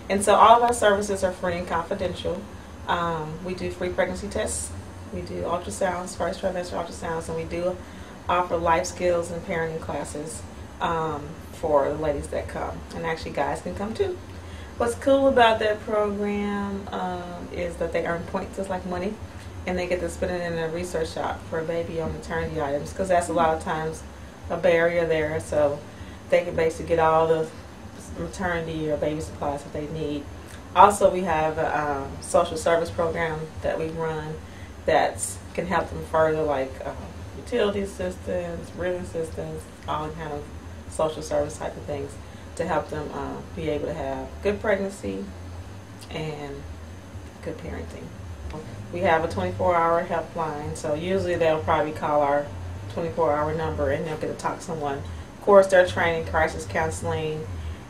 And so all of our services are free and confidential. We do free pregnancy tests. We do ultrasounds, first trimester ultrasounds, and we do offer life skills and parenting classes for the ladies that come. And actually guys can come too. What's cool about that program is that they earn points just like money, and they get to spend it in a research shop for a baby on maternity items, because that's a lot of times a barrier there. So they can basically get all the maternity or baby supplies that they need. Also, we have a social service program that we run that can help them further, like utility assistance, rent assistance, all kind of social service type of things to help them be able to have good pregnancy and good parenting. We have a 24-hour helpline, so usually they'll probably call our 24-hour number and they'll get to talk to someone. Of course, they're training crisis counseling,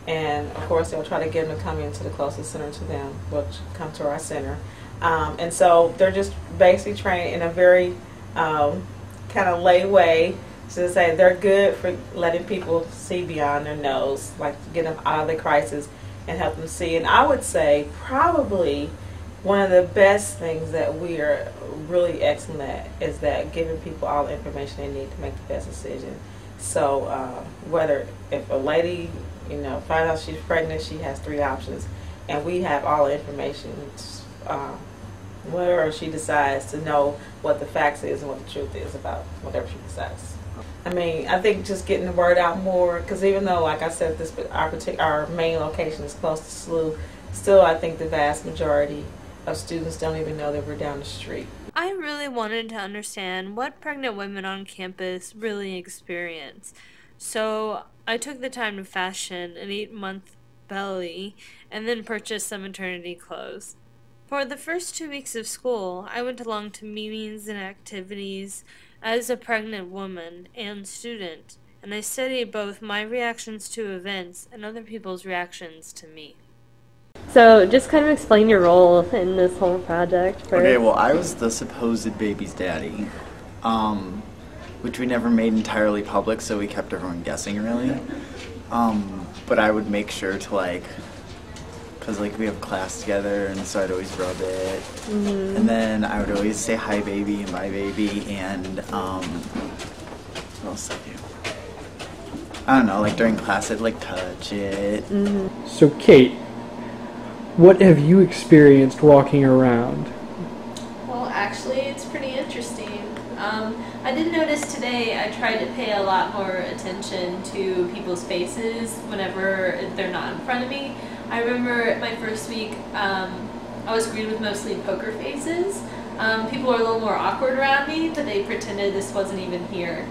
and of course they'll try to get them to come into the closest center to them, which come to our center. And so they're just basically trained in a very kind of lay way, so to say they're good for letting people see beyond their nose, like to get them out of the crisis and help them see. And I would say probably one of the best things that we are really excellent at is that giving people all the information they need to make the best decision. So whether if a lady, finds out she's pregnant, she has 3 options, and we have all the information. Whether she decides to know what the facts is and what the truth is about whatever she decides. I mean, I think just getting the word out more, because even though, like I said, our main location is close to SLU, still I think the vast majority of students don't even know that we're down the street. I really wanted to understand what pregnant women on campus really experience. So I took the time to fashion an 8-month belly and then purchased some maternity clothes. For the first 2 weeks of school, I went along to meetings and activities as a pregnant woman and student, and I studied both my reactions to events and other people's reactions to me. So just kind of explain your role in this whole project first. Okay, well, I was the supposed baby's daddy, which we never made entirely public, so we kept everyone guessing, really. But I would make sure to, because we have class together, and so I'd always rub it. Mm-hmm. And then I would always say hi baby and bye baby, and what else did I do? I don't know, during class I'd touch it. Mm-hmm. So Kate, what have you experienced walking around? Well, actually it's pretty interesting. I did notice today I tried to pay a lot more attention to people's faces whenever they're not in front of me. I remember my first week, I was greeted with mostly poker faces. People were a little more awkward around me, but they pretended this wasn't even here.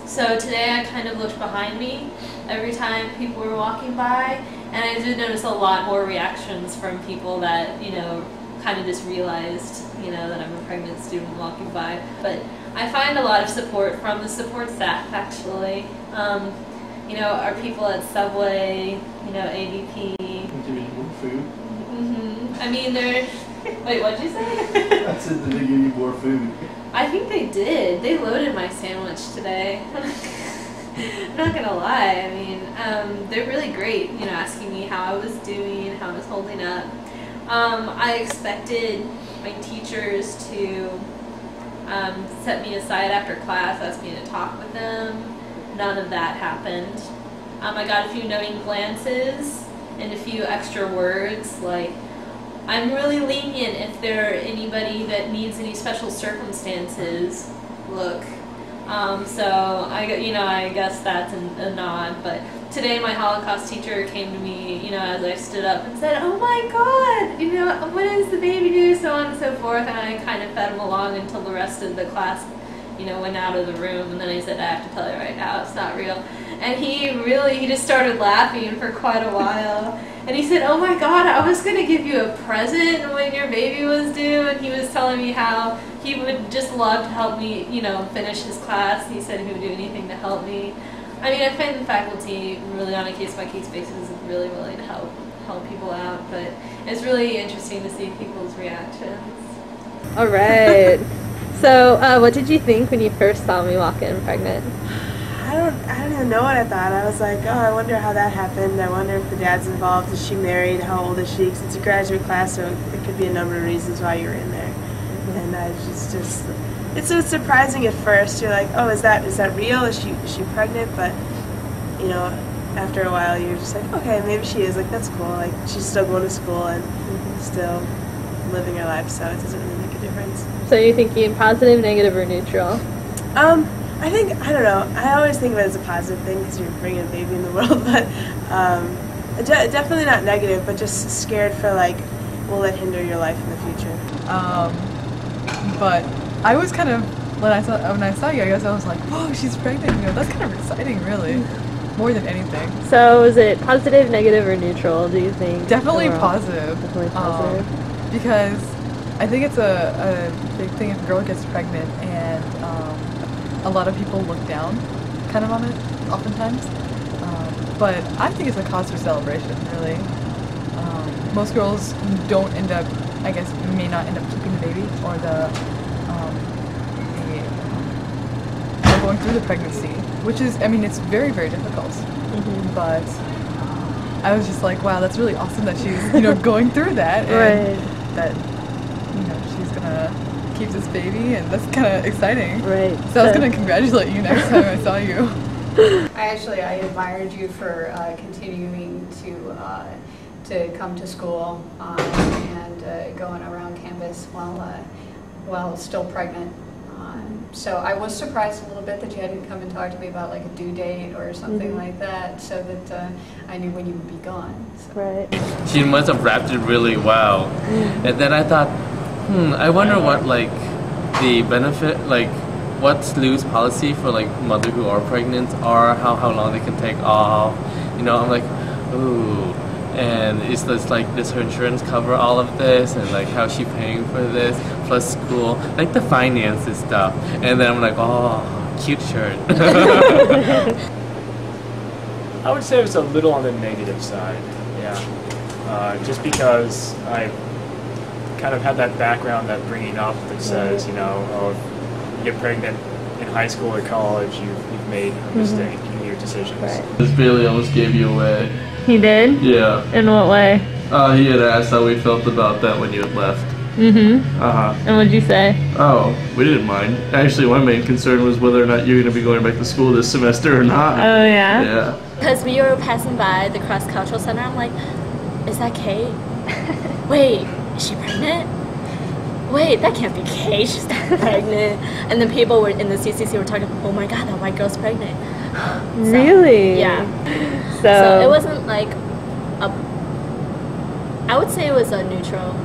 So today I kind of looked behind me every time people were walking by, and I did notice a lot more reactions from people that, kind of just realized, that I'm a pregnant student walking by. But I find a lot of support from the support staff, actually. Our people at Subway, ABP. Do you more food? Mm-hmm. I mean, they're... Wait, what'd you say? I said, did they give you more food? I think they did. They loaded my sandwich today. I'm not gonna lie. I mean, they're really great, asking me how I was doing, how I was holding up. I expected my teachers to set me aside after class, ask me to talk with them. None of that happened. I got a few knowing glances and a few extra words, like, I'm really lenient if there are anybody that needs any special circumstances. Look. So I guess that's a nod. But today my Holocaust teacher came to me, as I stood up and said, "Oh my God, what does the baby do?" So on and so forth. And I kind of fed him along until the rest of the class, went out of the room. And then I said, "I have to tell you right now, it's not real." And he just started laughing for quite a while. And he said, "Oh my God, I was going to give you a present when your baby was due." And he was telling me how he would just love to help me, finish his class. He said he would do anything to help me. I mean, I find the faculty really on a case-by-case basis is really willing to help people out. But it's really interesting to see people's reactions. All right. So what did you think when you first saw me walk in pregnant? I don't even know what I thought. I was like, oh, I wonder how that happened. I wonder if the dad's involved. Is she married? How old is she? Because it's a graduate class, so there could be a number of reasons why you're in there. And I just it's surprising at first. You're like, oh, is that real? Is she pregnant? But you know, after a while, you're just like, okay, maybe she is. Like, that's cool. Like, she's still going to school and still living her life, so it doesn't really make a difference. So you're thinking positive, negative, or neutral? I think, I don't know, I always think of it as a positive thing because you're bringing a baby in the world, but definitely not negative, but just scared for, like, will it hinder your life in the future? But I was kind of, when I saw you, I guess I was like, whoa, she's pregnant, you know, that's kind of exciting, really, more than anything. So is it positive, negative, or neutral, do you think? Definitely overall? positive. Definitely positive. Because I think it's a big thing if a girl gets pregnant, and a lot of people look down kind of on it oftentimes. But I think it's a cause for celebration, really. Most girls don't end up, I guess, may not end up keeping the baby or they're going through the pregnancy, which is, I mean, it's very, very difficult. But I was just like, wow, that's really awesome that she's, you know, going through that. And that, you know, she's gonna keep this baby, and that's kind of exciting. Right. So I was gonna congratulate you next time I saw you. I admired you for continuing to come to school and going around campus while still pregnant. So I was surprised a little bit that you hadn't come and talked to me about like a due date or something like that, so that I knew when you would be gone. So. Right. She must have wrapped it really well. And then I thought, I wonder what like the benefit, like what's Lou's policy for like mothers who are pregnant, or how long they can take off. You know, I'm like, ooh. And is this like, does her insurance cover all of this, and like how's she paying for this plus school, like the finances stuff. And then I'm like, oh, cute shirt. I would say it was a little on the negative side, yeah. Just because I kind of had that background, that bringing up that says, you know, oh, if you get pregnant in high school or college, you've made a mistake in your decisions. This really almost gave you away. He did? Yeah. In what way? He had asked how we felt about that when you had left. And what'd you say? Oh, we didn't mind. Actually, my main concern was whether or not you're going to be going back to school this semester or not. Oh, yeah? Yeah. Because we were passing by the Cross Cultural Center, I'm like, is that Kate? Wait, is she pregnant? Wait, that can't be Kate, she's not pregnant. And then people were in the CCC were talking, oh my god, that white girl's pregnant. So, really? Yeah. So it wasn't like I would say it was a neutral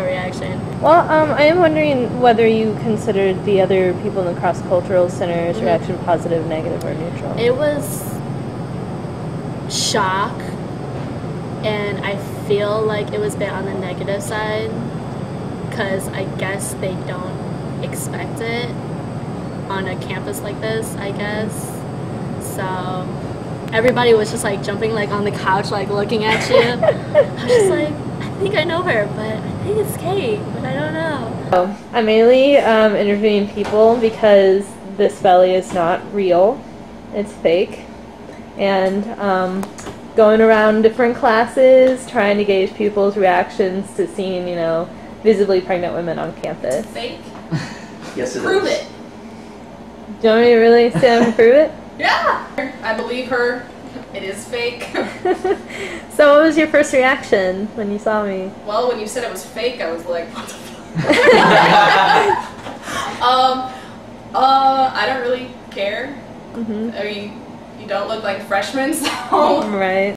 reaction. Well, I am wondering whether you considered the other people in the cross-cultural center's reaction positive, negative, or neutral. It was shock, and I feel like it was a bit on the negative side, because I guess they don't expect it on a campus like this, I guess. So everybody was just like jumping like on the couch, like looking at you. I was just like, I think I know her, but I think it's Kate, but I don't know. So, I'm mainly interviewing people because this belly is not real, it's fake. And going around different classes, trying to gauge people's reactions to seeing, you know, visibly pregnant women on campus. Fake? Yes, it is. Prove it. Do you want me to really stand and prove it? Yeah, I believe her. It is fake. So what was your first reaction when you saw me? Well, when you said it was fake, I was like, what the fuck? I don't really care. I mean, you don't look like a freshman, so. Right.